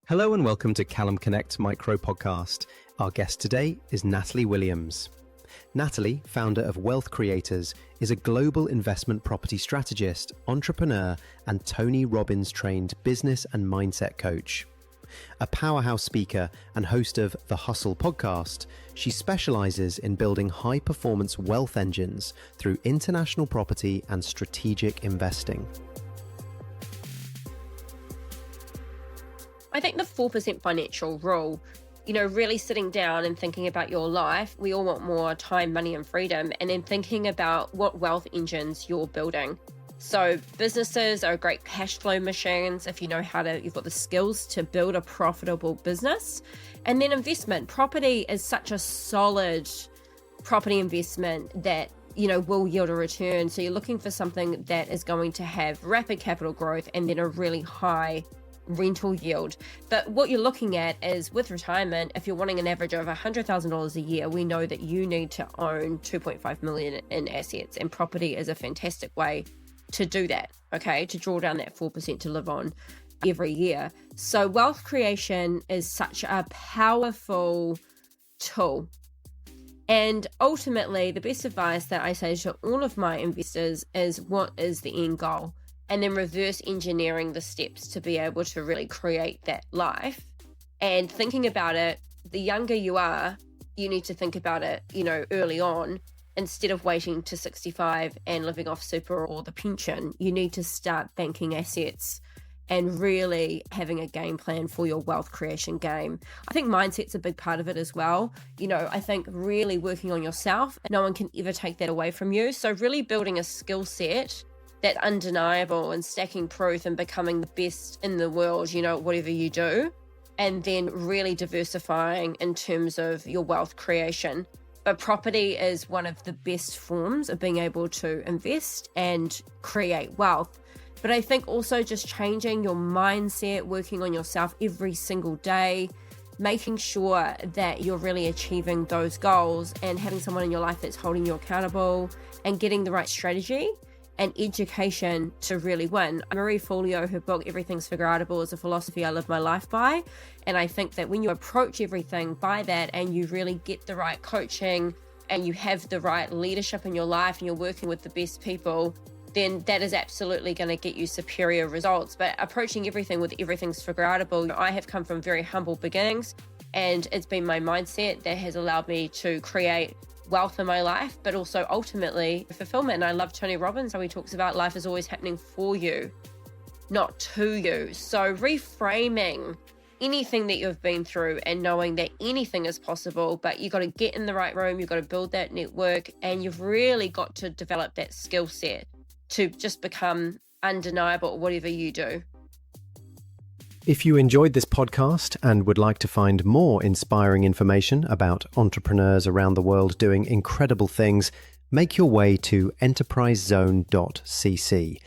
Hello and welcome to Callum Connect Micro Podcast. Our guest today is Natalie Williams. Natalie, founder of Wealth Creators, is a global investment property strategist, entrepreneur, and Tony Robbins-trained business and mindset coach. A powerhouse speaker and host of The Hustle podcast, she specializes in building high-performance wealth engines through international property and strategic investing. I think the 4% financial rule, really sitting down and thinking about your life, we all want more time, money, and freedom, and then thinking about what wealth engines you're building. So businesses are great cash flow machines if you know you've got the skills to build a profitable business. And then investment. Property is such a solid property investment that will yield a return. So you're looking for something that is going to have rapid capital growth and then a really high rental yield. But what you're looking at is with retirement, if you're wanting an average of $100,000 a year, we know that you need to own 2.5 million in assets, and property is a fantastic way to do that, okay, to draw down that 4% to live on every year. So wealth creation is such a powerful tool. And ultimately, the best advice that I say to all of my investors is, what is the end goal? And then reverse engineering the steps to be able to really create that life. And thinking about it, the younger you are, you need to think about it, early on, instead of waiting to 65 and living off super or the pension. You need to start banking assets and really having a game plan for your wealth creation game. I think mindset's a big part of it as well. I think really working on yourself, no one can ever take that away from you. So really building a skill set that's undeniable and stacking proof and becoming the best in the world, whatever you do, and then really diversifying in terms of your wealth creation. But property is one of the best forms of being able to invest and create wealth. But I think also just changing your mindset, working on yourself every single day, making sure that you're really achieving those goals and having someone in your life that's holding you accountable and getting the right strategy and education to really win. Marie Forleo, her book, Everything's Figureoutable, is a philosophy I live my life by. And I think that when you approach everything by that and you really get the right coaching and you have the right leadership in your life and you're working with the best people, then that is absolutely going to get you superior results. But approaching everything with everything's figureoutable, I have come from very humble beginnings, and it's been my mindset that has allowed me to create wealth in my life, but also ultimately fulfillment. And I love Tony Robbins, how he talks about life is always happening for you, not to you. So reframing anything that you've been through and knowing that anything is possible, but you got to get in the right room, you've got to build that network, and you've really got to develop that skill set to just become undeniable at whatever you do. If you enjoyed this podcast and would like to find more inspiring information about entrepreneurs around the world doing incredible things, make your way to enterprisezone.cc.